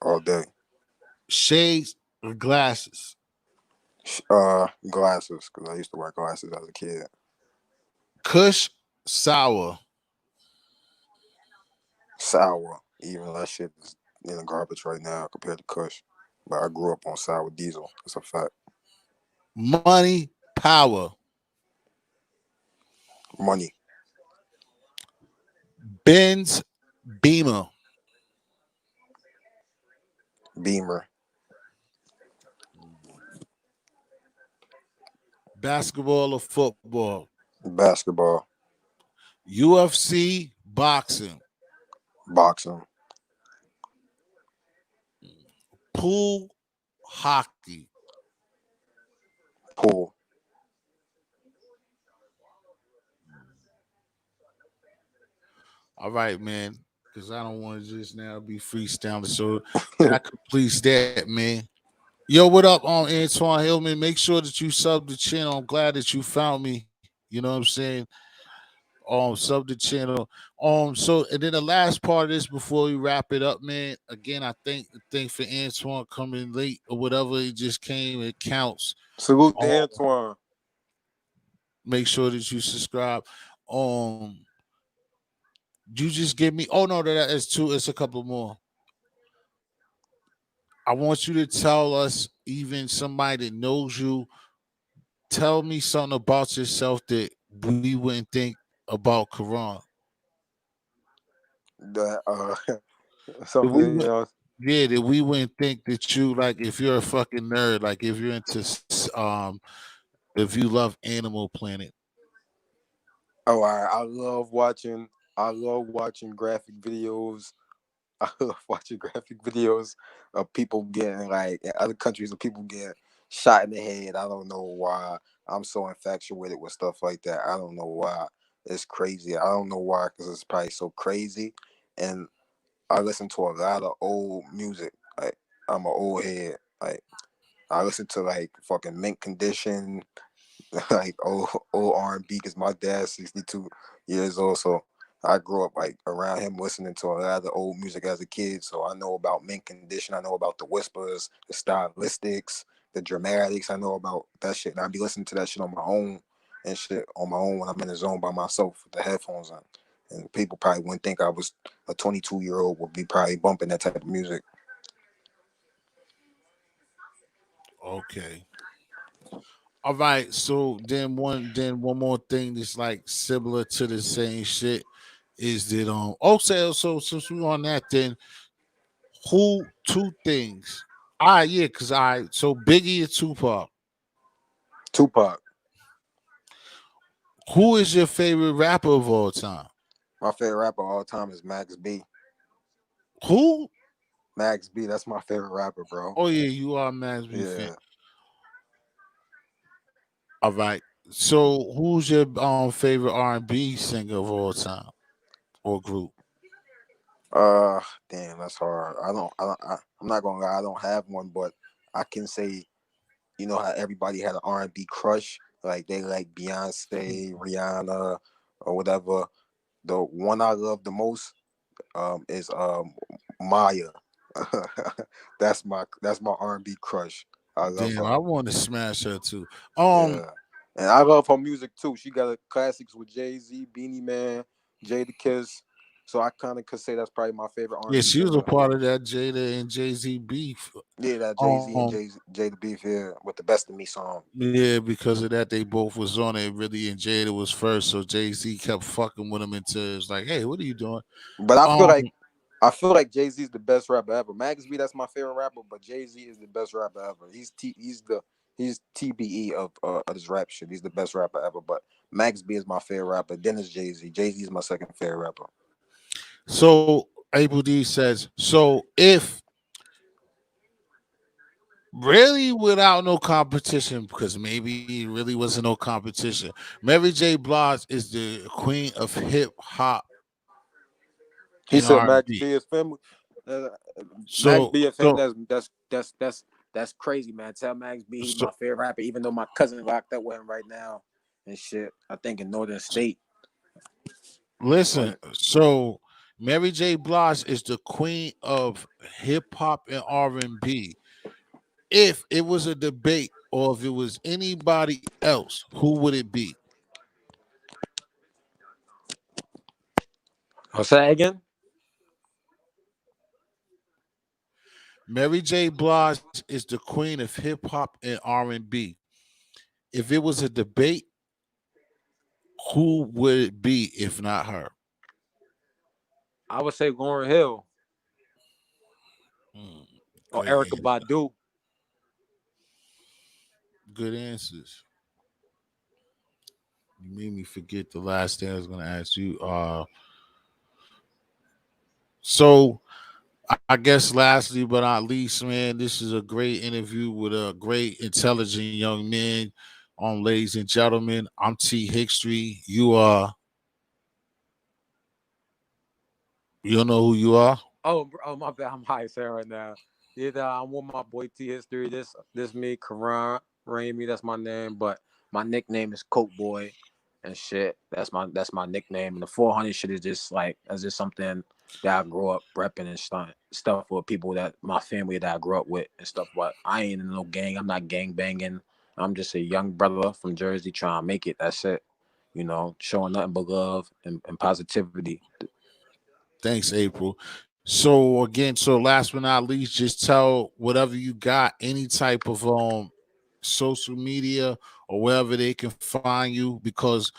All day. Shades or glasses. Glasses, because I used to wear glasses as a kid. Kush, sour. Sour. Even that shit is in the garbage right now compared to Kush. But I grew up on sour diesel. That's a fact. Money, power. Money. Benz Beamer. Beamer. Basketball or football. Basketball. UFC, boxing. Boxing. Pool, hockey. Pool. All right, man. Because I don't want to just now be freestyling. So that completes that, man. Yo, what up on Antoine Hillman? Make sure that you sub the channel. I'm glad that you found me. You know what I'm saying? Sub the channel. So and then the last part of this before we wrap it up, man. Again, I think for Antoine coming late or whatever, he just came, it counts. Salute to Um, Antoine. make sure that you subscribe. You just give me. Oh no, that is two. It's a couple more. I want you to tell us, even somebody that knows you, tell me something about yourself that we wouldn't think about Quran. That That we something would, yeah, that we wouldn't think that you like if you're a fucking nerd, like if you're into if you love Animal Planet. Oh, I love watching. I love watching graphic videos. I love watching graphic videos of people getting like in other countries of people getting shot in the head. I don't know why. I'm so infatuated with stuff like that. I don't know why. It's crazy. I don't know why because it's probably so crazy. And I listen to a lot of old music. Like I'm an old head. Like I listen to like fucking Mint Condition, like old R&B because my dad's 62 years old, so I grew up like around him listening to a lot of old music as a kid. So I know about Mint Condition, I know about the whispers, the stylistics, the dramatics. I know about that shit, and I be listening to that shit on my own and shit on my own when I'm in the zone by myself with the headphones on. And people probably wouldn't think I was a 22-year-old would be probably bumping that type of music. Okay. All right. So then one more thing that's like similar to the same shit is that so since we on that then who two things. Yeah, cause so Biggie and Tupac. Tupac. Who is your favorite rapper of all time? My favorite rapper of all time is Max B. Who? Max B, that's my favorite rapper, bro. Oh yeah, you are a Max B fan. Yeah. All right. So who's your favorite R&B singer of all time or group? Uh, Damn, that's hard. I'm not gonna lie. I don't have one, but I can say, you know how everybody had an R&B crush, like they like Beyonce, Rihanna, or whatever. The one I love the most, is Maya. That's my R&B crush. I love Damn, her. I want to smash her too. Yeah, and I love her music too. She got classics with Jay-Z, Beanie Man, Jada Kiss. So I kind of could say that's probably my favorite Yeah, R&B she was a singer. part of that Jada and Jay-Z beef. Yeah, that Jay Z and Um, Jada Beef here with the Best of Me song. yeah, because of that, they both was on it really, and Jada was first, so Jay-Z kept fucking with him until it's like, hey, what are you doing? But Um, I feel like Jay Z is the best rapper ever. Max B, that's my favorite rapper, but Jay Z is the best rapper ever. He's TBE of this rap shit. He's the best rapper ever. But Max B is my favorite rapper. Then it's Jay Z. Jay Z is my second favorite rapper. so April D says, so if really without no competition, because maybe it really wasn't no competition. Mary J. Blige is the queen of hip hop He and said R and Max B. B is family. Uh, Max So B is family. so That's crazy, man. Tell Max B he's so my favorite rapper, even though my cousin locked up with him right now and shit. I think in Northern State. listen. But So Mary J. Blige is the queen of hip hop and R&B. If it was a debate or if it was anybody else, who would it be? I'll say again. Mary J. Blige is the queen of hip hop and R&B. If it was a debate, Who would it be if not her? I would say Lauren Hill Hmm, or great Erica answer. Badu. Good answers. You made me forget the last thing I was gonna ask you. So I guess lastly but not least, man, this is a great interview with a great, intelligent young man. Ladies and gentlemen, I'm T History. You don't know who you are? Oh, my bad. I'm high as hell right now. Yeah, I'm with my boy T History. This me, Quaran, Ramey. That's my name, but my nickname is Coke Boy, and shit. That's my nickname. And the 400 shit is just like that's just something that I grew up repping and stuff with people that my family that I grew up with and stuff. But I ain't in no gang. I'm not gang banging. I'm just a young brother from Jersey trying to make it. That's it. Showing nothing but love and positivity. Thanks, April. So again, so last but not least, just tell whatever you got, any type of social media or wherever they can find you, because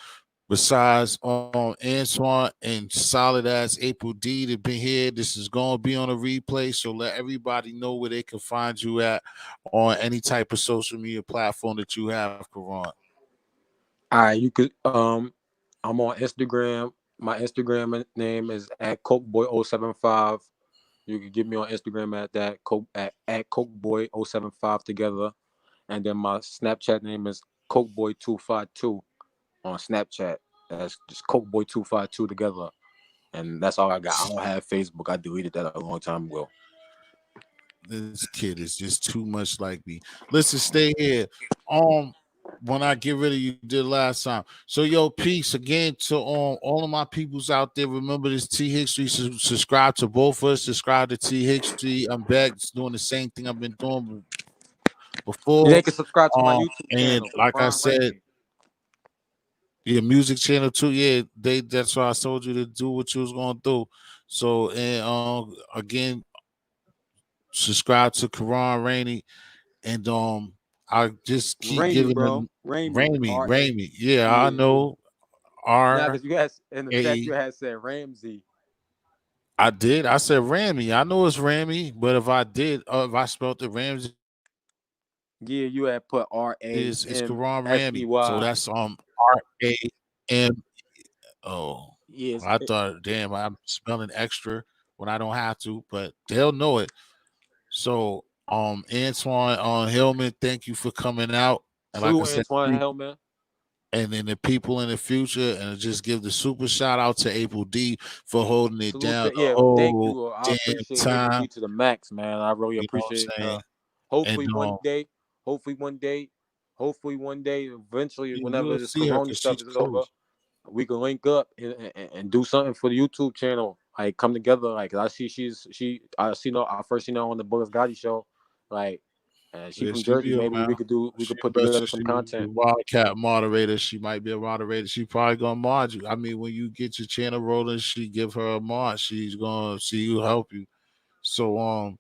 besides Antoine and solid ass April D that been here, this is gonna be on a replay. So let everybody know where they can find you at on any type of social media platform that you have, Karan. All right, you could I'm on Instagram. My Instagram name is at cokeboy075. You can get me on Instagram at that coke at cokeboy075 together. And then my Snapchat name is cokeboy252 on Snapchat. That's just cokeboy252 together. And that's all I got. I don't have Facebook. I deleted that a long time ago. This kid is just too much like me. Listen, stay here. When I get rid of you, did last time. So yo, peace again to all of my peoples out there. Remember this T History. Subscribe to both of us. Subscribe to T History. I'm back doing the same thing I've been doing Yeah, before. they can subscribe to my YouTube And channel, like I Ron said, Ramey. your music channel too. Yeah, that's why I told you to do what you was gonna do. So and again, subscribe to Karan Rainey. And I just keep Ramey, giving bro. them Ramey. Ramey, R-A. Ramey. Yeah, I Yeah. know. Nah, R because you had in the A. text you had said Ramsey. I did. I said Ramey. I know it's Ramey, but if I spelled it Ramsey, Yeah, you had put it's Karan Ramey. So Ramsey. that's RAM. Oh, Yes. I thought, damn, I'm spelling extra when I don't have to, but they'll know it. So, Antoine Hillman, thank you for coming out. And like I Salute said, Antoine Hellman. and then the people in the future, and just give the super shout out to April D for holding it Salute down to the yeah, thank whole you. I damn appreciate April time. D to the max, man. I really You know what appreciate I'm saying? And hopefully one day, hopefully one day, hopefully one day, eventually, whenever you'll this see her corona because stuff she's is over, close. we can link up and do something for the YouTube channel. Like come together. Like I see I see no I first seen her on the Bullis Gotti show. Like and she Yeah, from she Jersey. be Maybe around. we She could put together better. some She be content. Wildcat moderator. She might be a moderator. She probably gonna mod you. I mean, when you get your channel rolling, she give her a mod. She's gonna see you help you. So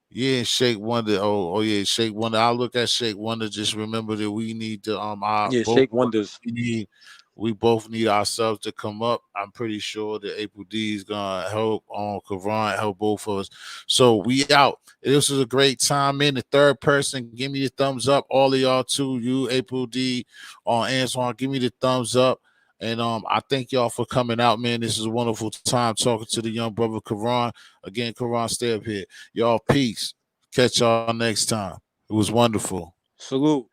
yeah, Shake Wonder. Oh yeah, Shake Wonder. I look at Shake Wonder. Just remember that we need to our Yeah, both Shake Wonders. we both need ourselves to come up. I'm pretty sure that April D is gonna help on Karan, help both of us. So we out. This was a great time, man. The third person, give me the thumbs up. All of y'all too. You, April D, on Antoine, give me the thumbs up. And I thank y'all for coming out, man. This is a wonderful time talking to the young brother Karan. Again, Karan, stay up here. Y'all, peace. Catch y'all next time. It was wonderful. Salute.